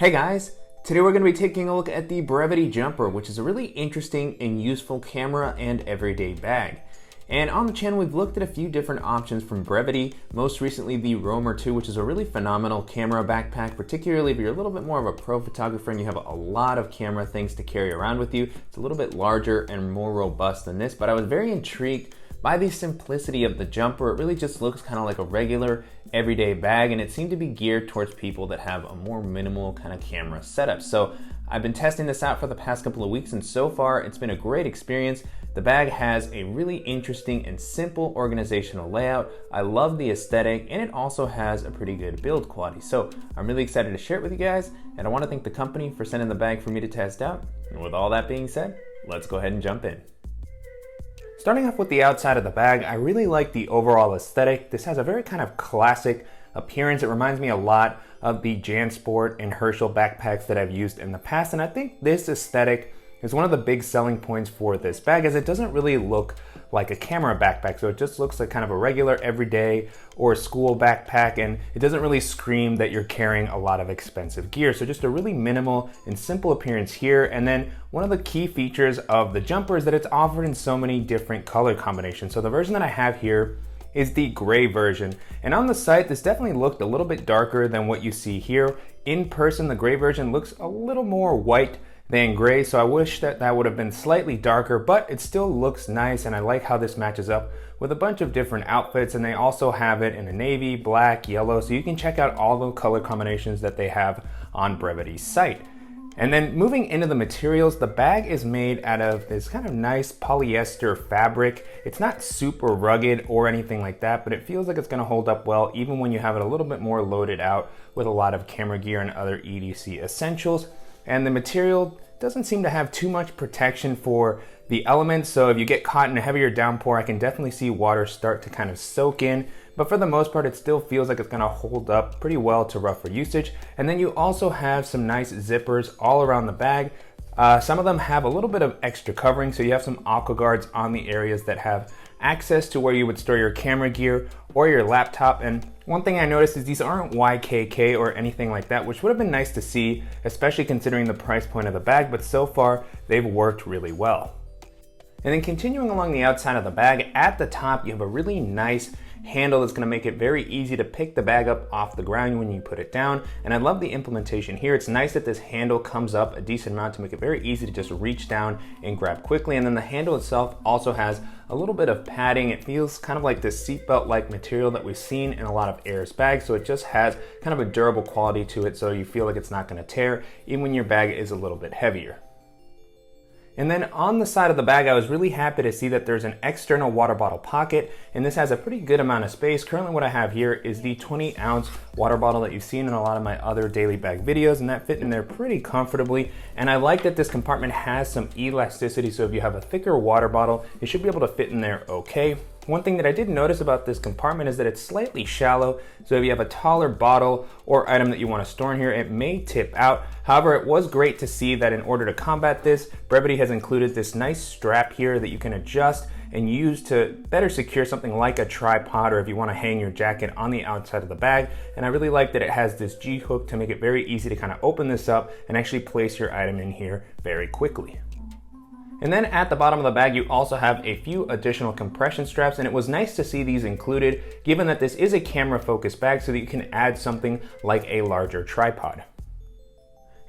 Hey guys, today we're going to be taking a look at the Brevite Jumper, which is a really interesting and useful camera and everyday bag. And on the channel we've looked at a few different options from Brevite, most recently the Roamer 2, which is a really phenomenal camera backpack, particularly if you're a little bit more of a pro photographer and you have a lot of camera things to carry around with you. It's a little bit larger and more robust than this, but I was very intrigued by the simplicity of the Jumper. It really just looks kind of like a regular everyday bag, and it seemed to be geared towards people that have a more minimal kind of camera setup. So I've been testing this out for the past couple of weeks, and so far it's been a great experience. The bag has a really interesting and simple organizational layout. I love the aesthetic, and it also has a pretty good build quality. So I'm really excited to share it with you guys, and I want to thank the company for sending the bag for me to test out. And with all that being said, let's go ahead and jump in. Starting off with the outside of the bag, I really like the overall aesthetic. This has a very kind of classic appearance. It reminds me a lot of the JanSport and Herschel backpacks that I've used in the past, and I think this aesthetic is one of the big selling points for this bag, as it doesn't really look like a camera backpack. So it just looks like kind of a regular everyday or school backpack, and it doesn't really scream that you're carrying a lot of expensive gear. So just a really minimal and simple appearance here. And then one of the key features of the Jumper is that it's offered in so many different color combinations. So the version that I have here is the gray version. And on the site, this definitely looked a little bit darker than what you see here. In person, the gray version looks a little more white than gray, so I wish that that would have been slightly darker, but it still looks nice, and I like how this matches up with a bunch of different outfits. And they also have it in a navy, black, yellow, so you can check out all the color combinations that they have on Brevite's site. And then moving into the materials, the bag is made out of this kind of nice polyester fabric. It's not super rugged or anything like that, but it feels like it's going to hold up well even when you have it a little bit more loaded out with a lot of camera gear and other EDC essentials. And the material doesn't seem to have too much protection for the elements, so if you get caught in a heavier downpour, I can definitely see water start to kind of soak in, but for the most part it still feels like it's going to hold up pretty well to rougher usage. And then you also have some nice zippers all around the bag. Some of them have a little bit of extra covering, so you have some aqua guards on the areas that have access to where you would store your camera gear or your laptop. And one thing I noticed is these aren't YKK or anything like that, which would have been nice to see, especially considering the price point of the bag, but so far they've worked really well. And then continuing along the outside of the bag, at the top you have a really nice handle that's going to make it very easy to pick the bag up off the ground when you put it down. And I love the implementation here. It's nice that this handle comes up a decent amount to make it very easy to just reach down and grab quickly. And then the handle itself also has a little bit of padding. It feels kind of like this seatbelt like material that we've seen in a lot of Air's bags, so it just has kind of a durable quality to it, so you feel like it's not going to tear even when your bag is a little bit heavier. And then on the side of the bag, I was really happy to see that there's an external water bottle pocket, and this has a pretty good amount of space. Currently what I have here is the 20-ounce water bottle that you've seen in a lot of my other daily bag videos, and that fit in there pretty comfortably. And I like that this compartment has some elasticity, so if you have a thicker water bottle, it should be able to fit in there okay. One thing that I did notice about this compartment is that it's slightly shallow, so if you have a taller bottle or item that you want to store in here, it may tip out. However, it was great to see that in order to combat this, Brevite has included this nice strap here that you can adjust and use to better secure something like a tripod, or if you want to hang your jacket on the outside of the bag. And I really like that it has this G-hook to make it very easy to kind of open this up and actually place your item in here very quickly. And then at the bottom of the bag, you also have a few additional compression straps, and it was nice to see these included, given that this is a camera focused bag, so that you can add something like a larger tripod.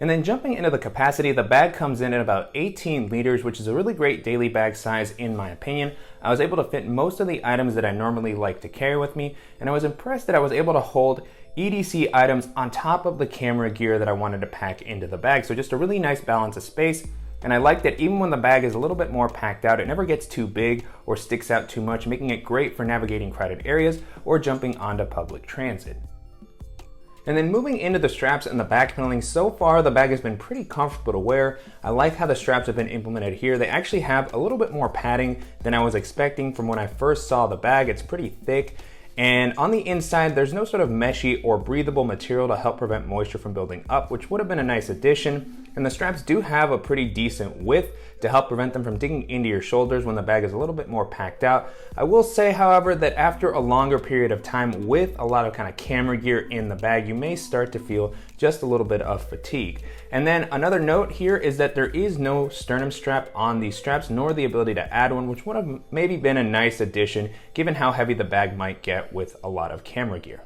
And then jumping into the capacity, the bag comes in at about 18 liters, which is a really great daily bag size in my opinion. I was able to fit most of the items that I normally like to carry with me, and I was impressed that I was able to hold EDC items on top of the camera gear that I wanted to pack into the bag. So just a really nice balance of space. And I like that even when the bag is a little bit more packed out, it never gets too big or sticks out too much, making it great for navigating crowded areas or jumping onto public transit. And then moving into the straps and the back paneling, so far the bag has been pretty comfortable to wear. I like how the straps have been implemented here. They actually have a little bit more padding than I was expecting from when I first saw the bag. It's pretty thick. And on the inside, there's no sort of meshy or breathable material to help prevent moisture from building up, which would have been a nice addition. And the straps do have a pretty decent width to help prevent them from digging into your shoulders when the bag is a little bit more packed out. I will say, however, that after a longer period of time with a lot of kind of camera gear in the bag, you may start to feel just a little bit of fatigue. And then another note here is that there is no sternum strap on these straps, nor the ability to add one, which would have maybe been a nice addition given how heavy the bag might get with a lot of camera gear.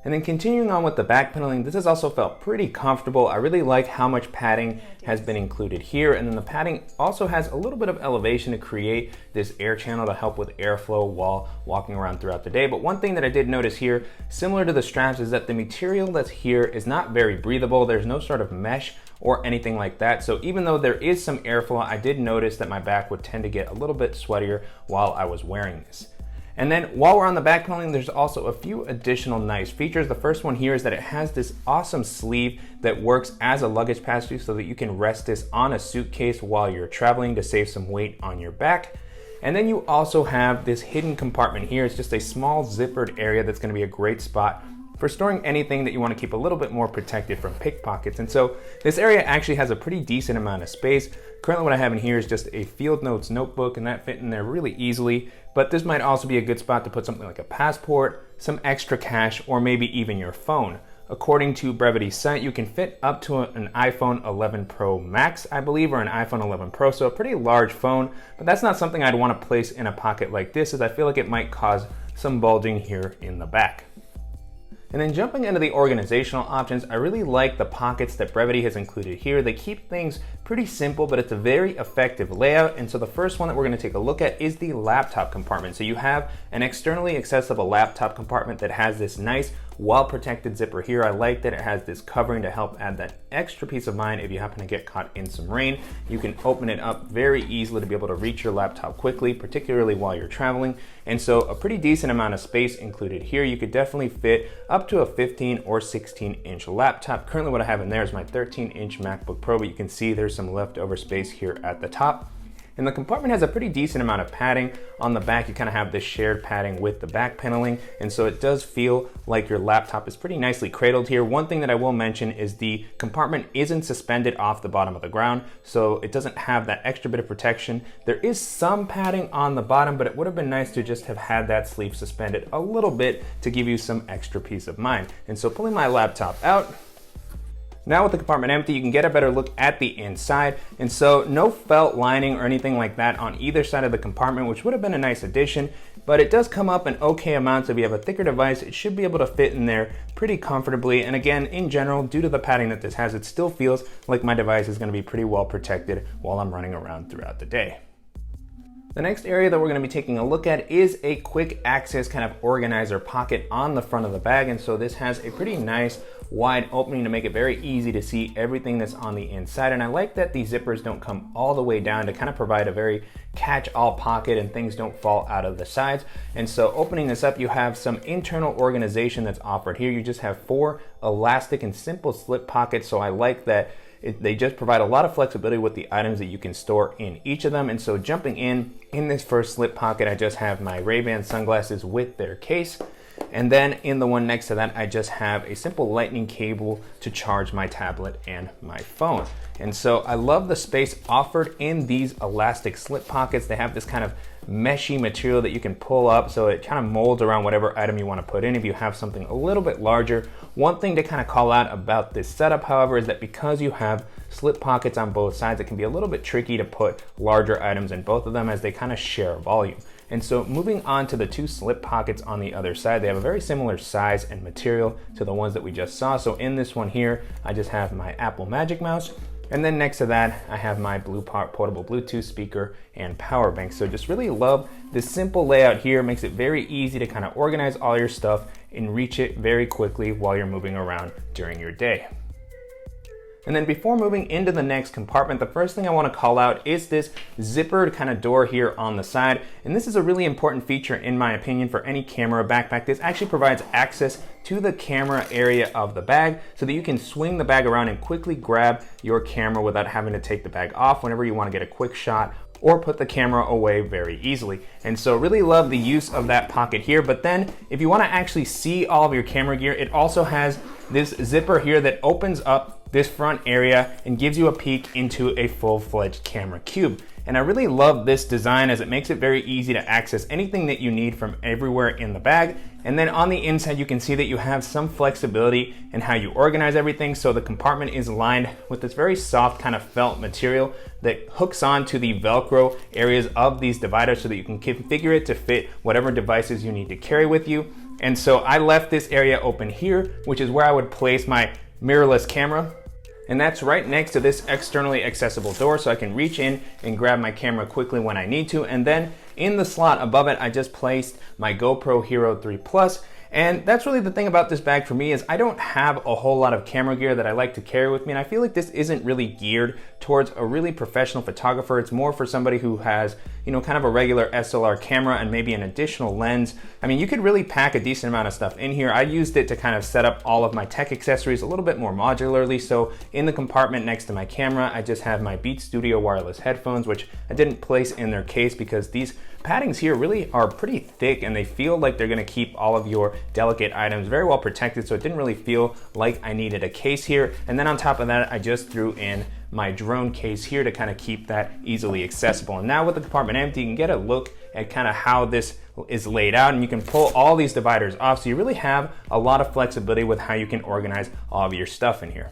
And then continuing on with the back paneling, this has also felt pretty comfortable. I really like how much padding has been included here. And then the padding also has a little bit of elevation to create this air channel to help with airflow while walking around throughout the day. But one thing that I did notice here, similar to the straps, is that the material that's here is not very breathable. There's no sort of mesh or anything like that. So even though there is some airflow, I did notice that my back would tend to get a little bit sweatier while I was wearing this. And then while we're on the back paneling, there's also a few additional nice features. The first one here is that it has this awesome sleeve that works as a luggage pass-through so that you can rest this on a suitcase while you're traveling to save some weight on your back. And then you also have this hidden compartment here. It's just a small zippered area that's going to be a great spot for storing anything that you want to keep a little bit more protected from pickpockets. And so this area actually has a pretty decent amount of space. Currently what I have in here is just a field notes notebook, and that fit in there really easily. But this might also be a good spot to put something like a passport, some extra cash, or maybe even your phone. According to Brevite's site, you can fit up to an iPhone 11 Pro Max, I believe, or an iPhone 11 Pro, so a pretty large phone, but that's not something I'd want to place in a pocket like this, as I feel like it might cause some bulging here in the back. And then jumping into the organizational options, I really like the pockets that Brevite has included here. They keep things pretty simple, but it's a very effective layout. And so the first one that we're going to take a look at is the laptop compartment. So you have an externally accessible laptop compartment that has this nice, well-protected zipper here. I like that it has this covering to help add that extra peace of mind if you happen to get caught in some rain. You can open it up very easily to be able to reach your laptop quickly, particularly while you're traveling. And so a pretty decent amount of space included here. You could definitely fit up to a 15 or 16-inch laptop. Currently what I have in there is my 13-inch MacBook Pro, but you can see there's some leftover space here at the top. And the compartment has a pretty decent amount of padding. On the back, you kind of have this shared padding with the back paneling, and so it does feel like your laptop is pretty nicely cradled here. One thing that I will mention is the compartment isn't suspended off the bottom of the ground, so it doesn't have that extra bit of protection. There is some padding on the bottom, but it would have been nice to just have had that sleeve suspended a little bit to give you some extra peace of mind. And so pulling my laptop out, now with the compartment empty, you can get a better look at the inside. And so no felt lining or anything like that on either side of the compartment, which would have been a nice addition, but it does come up in okay amounts. If you have a thicker device, it should be able to fit in there pretty comfortably. And again, in general, due to the padding that this has, it still feels like my device is going to be pretty well protected while I'm running around throughout the day. The next area that we're going to be taking a look at is a quick access kind of organizer pocket on the front of the bag. And so this has a pretty nice wide opening to make it very easy to see everything that's on the inside. And I like that these zippers don't come all the way down to kind of provide a very catch-all pocket and things don't fall out of the sides. And so opening this up, you have some internal organization that's offered here. You just have 4 elastic and simple slip pockets. So I like that they just provide a lot of flexibility with the items that you can store in each of them. And so jumping in this first slip pocket, I just have my Ray-Ban sunglasses with their case. And then in the one next to that, I just have a simple lightning cable to charge my tablet and my phone. And so I love the space offered in these elastic slip pockets. They have this kind of meshy material that you can pull up, so it kind of molds around whatever item you want to put in if you have something a little bit larger. One thing to kind of call out about this setup, however, is that because you have slip pockets on both sides, it can be a little bit tricky to put larger items in both of them as they kind of share volume. And so moving on to the 2 slip pockets on the other side, they have a very similar size and material to the ones that we just saw. So in this one here, I just have my Apple Magic Mouse. And then next to that, I have my portable Bluetooth speaker and power bank. So just really love this simple layout here. Makes it very easy to kind of organize all your stuff and reach it very quickly while you're moving around during your day. And then before moving into the next compartment, the first thing I want to call out is this zippered kind of door here on the side. And this is a really important feature in my opinion for any camera backpack. This actually provides access to the camera area of the bag so that you can swing the bag around and quickly grab your camera without having to take the bag off whenever you want to get a quick shot or put the camera away very easily. And so really love the use of that pocket here. But then if you want to actually see all of your camera gear, it also has this zipper here that opens up this front area and gives you a peek into a full-fledged camera cube. And I really love this design as it makes it very easy to access anything that you need from everywhere in the bag. And then on the inside, you can see that you have some flexibility in how you organize everything. So the compartment is lined with this very soft kind of felt material that hooks on to the Velcro areas of these dividers so that you can configure it to fit whatever devices you need to carry with you. And so I left this area open here, which is where I would place my mirrorless camera. And that's right next to this externally accessible door, so I can reach in and grab my camera quickly when I need to. And then in the slot above it, I just placed my GoPro Hero 3 Plus. And that's really the thing about this bag for me is I don't have a whole lot of camera gear that I like to carry with me. And I feel like this isn't really geared towards a really professional photographer. It's more for somebody who has, you know, kind of a regular SLR camera and maybe an additional lens. I mean, you could really pack a decent amount of stuff in here. I used it to kind of set up all of my tech accessories a little bit more modularly. So in the compartment next to my camera, I just have my Beats Studio wireless headphones, which I didn't place in their case because these paddings here really are pretty thick and they feel like they're gonna keep all of your delicate items very well protected, so it didn't really feel like I needed a case here. And then on top of that, I just threw in my drone case here to kind of keep that easily accessible. And now with the compartment empty, you can get a look at kind of how this is laid out, and you can pull all these dividers off, so you really have a lot of flexibility with how you can organize all of your stuff in here.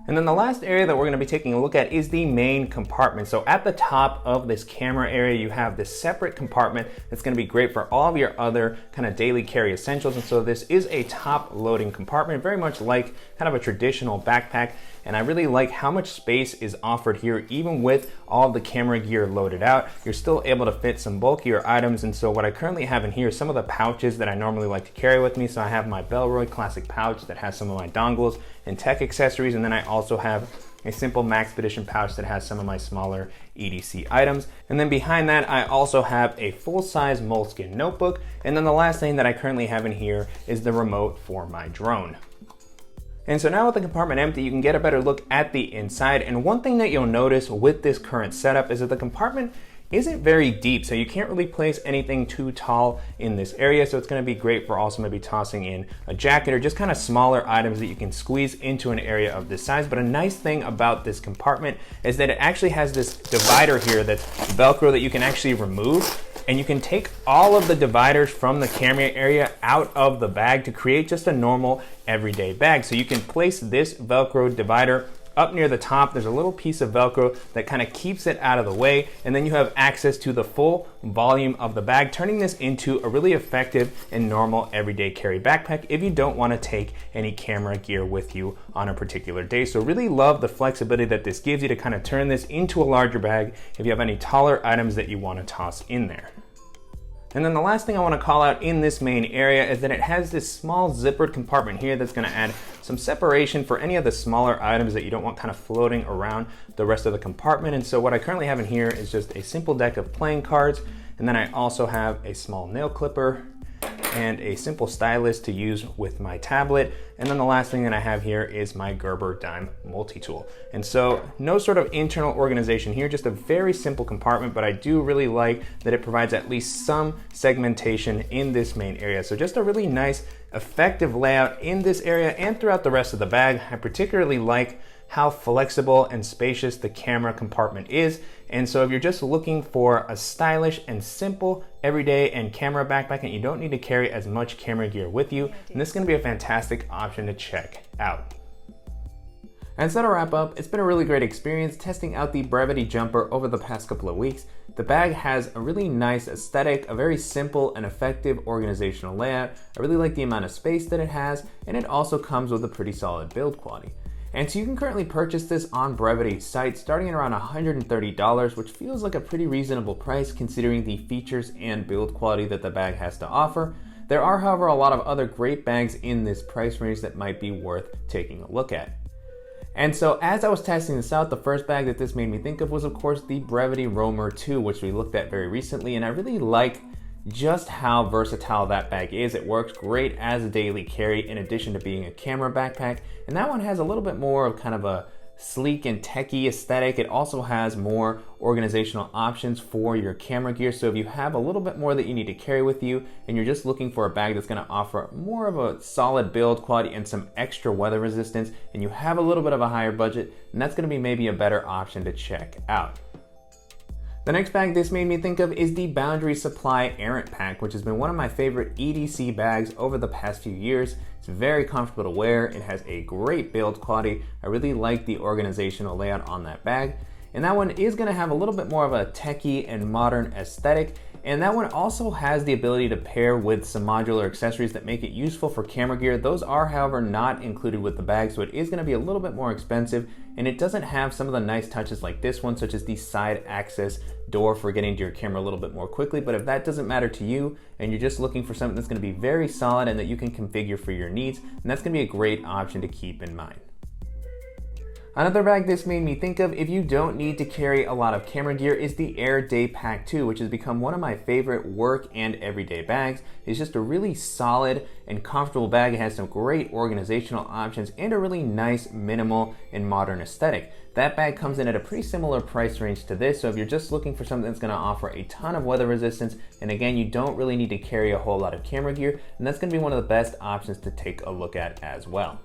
And then the last area that we're going to be taking a look at is the main compartment. So at the top of this camera area, you have this separate compartment that's going to be great for all of your other kind of daily carry essentials. And so this is a top loading compartment, very much like kind of a traditional backpack. And I really like how much space is offered here. Even with all of the camera gear loaded out, you're still able to fit some bulkier items. And so what I currently have in here is some of the pouches that I normally like to carry with me. So I have my Bellroy Classic pouch that has some of my dongles and tech accessories. And then I also have a simple Maxpedition pouch that has some of my smaller EDC items. And then behind that, I also have a full-size moleskin notebook. And then the last thing that I currently have in here is the remote for my drone. And so now with the compartment empty, you can get a better look at the inside. And one thing that you'll notice with this current setup is that the compartment isn't very deep, so you can't really place anything too tall in this area. So it's gonna be great for also maybe tossing in a jacket or just kind of smaller items that you can squeeze into an area of this size. But a nice thing about this compartment is that it actually has this divider here that's Velcro that you can actually remove. And you can take all of the dividers from the camera area out of the bag to create just a normal everyday bag. So you can place this Velcro divider up near the top. There's a little piece of Velcro that kind of keeps it out of the way. And then you have access to the full volume of the bag, turning this into a really effective and normal everyday carry backpack if you don't want to take any camera gear with you on a particular day. So really love the flexibility that this gives you to kind of turn this into a larger bag if you have any taller items that you want to toss in there. And then the last thing I want to call out in this main area is that it has this small zippered compartment here that's going to add some separation for any of the smaller items that you don't want kind of floating around the rest of the compartment. And so what I currently have in here is just a simple deck of playing cards. And then I also have a small nail clipper and a simple stylus to use with my tablet. And then the last thing that I have here is my Gerber dime multi-tool. And so no sort of internal organization here, just a very simple compartment, but I do really like that it provides at least some segmentation in this main area. So just a really nice, effective layout in this area and throughout the rest of the bag. I particularly like how flexible and spacious the camera compartment is. And so if you're just looking for a stylish and simple everyday and camera backpack and you don't need to carry as much camera gear with you, then this is gonna be a fantastic option to check out. And so to wrap up, it's been a really great experience testing out the Brevite Jumper over the past couple of weeks. The bag has a really nice aesthetic, a very simple and effective organizational layout. I really like the amount of space that it has, and it also comes with a pretty solid build quality. And so you can currently purchase this on Brevite's site starting at around $130, which feels like a pretty reasonable price considering the features and build quality that the bag has to offer. There are, however, a lot of other great bags in this price range that might be worth taking a look at. And so as I was testing this out, the first bag that this made me think of was of course the Brevite Roamer 2, which we looked at very recently, and I really like just how versatile that bag is. It works great as a daily carry in addition to being a camera backpack, and that one has a little bit more of kind of a sleek and techy aesthetic. It also has more organizational options for your camera gear. So if you have a little bit more that you need to carry with you and you're just looking for a bag that's going to offer more of a solid build quality and some extra weather resistance, and you have a little bit of a higher budget, then that's going to be maybe a better option to check out. The next bag this made me think of is the Boundary Supply Errant Pack, which has been one of my favorite EDC bags over the past few years. It's very comfortable to wear. It has a great build quality. I really like the organizational layout on that bag. And that one is going to have a little bit more of a techie and modern aesthetic. And that one also has the ability to pair with some modular accessories that make it useful for camera gear. Those are, however, not included with the bag, so it is going to be a little bit more expensive, and it doesn't have some of the nice touches like this one, such as the side access door for getting to your camera a little bit more quickly. But if that doesn't matter to you and you're just looking for something that's going to be very solid and that you can configure for your needs, then that's going to be a great option to keep in mind. Another bag this made me think of if you don't need to carry a lot of camera gear is the Air Day Pack 2, which has become one of my favorite work and everyday bags. It's just a really solid and comfortable bag. It has some great organizational options and a really nice, minimal, and modern aesthetic. That bag comes in at a pretty similar price range to this, so if you're just looking for something that's going to offer a ton of weather resistance, and again, you don't really need to carry a whole lot of camera gear, then that's going to be one of the best options to take a look at as well.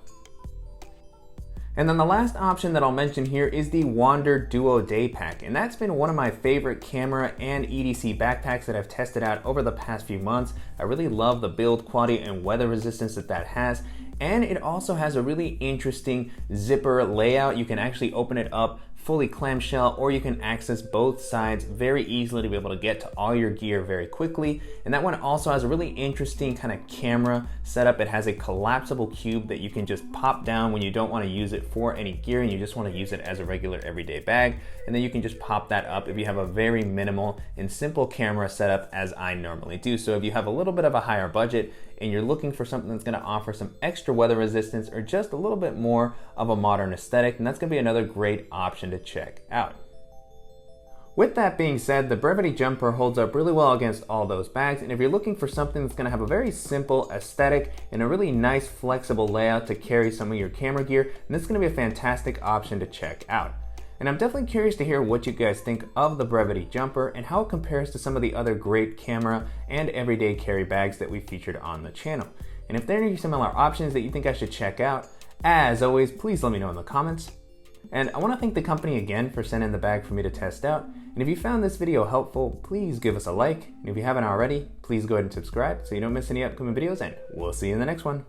And then the last option that I'll mention here is the Wander Duo Day Pack, and that's been one of my favorite camera and EDC backpacks that I've tested out over the past few months. I really love the build quality and weather resistance that has, and it also has a really interesting zipper layout. You can actually open it up fully clamshell, or you can access both sides very easily to be able to get to all your gear very quickly. And that one also has a really interesting kind of camera setup. It has a collapsible cube that you can just pop down when you don't want to use it for any gear and you just want to use it as a regular everyday bag. And then you can just pop that up if you have a very minimal and simple camera setup, as I normally do. So if you have a little bit of a higher budget and you're looking for something that's going to offer some extra weather resistance or just a little bit more of a modern aesthetic, then that's going to be another great option to check out. With that being said, the Brevite Jumper holds up really well against all those bags, and if you're looking for something that's going to have a very simple aesthetic and a really nice flexible layout to carry some of your camera gear, then this is going to be a fantastic option to check out. And I'm definitely curious to hear what you guys think of the Brevite Jumper and how it compares to some of the other great camera and everyday carry bags that we featured on the channel. And if there are any similar options that you think I should check out, as always, please let me know in the comments. And I want to thank the company again for sending the bag for me to test out. And if you found this video helpful, please give us a like. And if you haven't already, please go ahead and subscribe so you don't miss any upcoming videos, and we'll see you in the next one.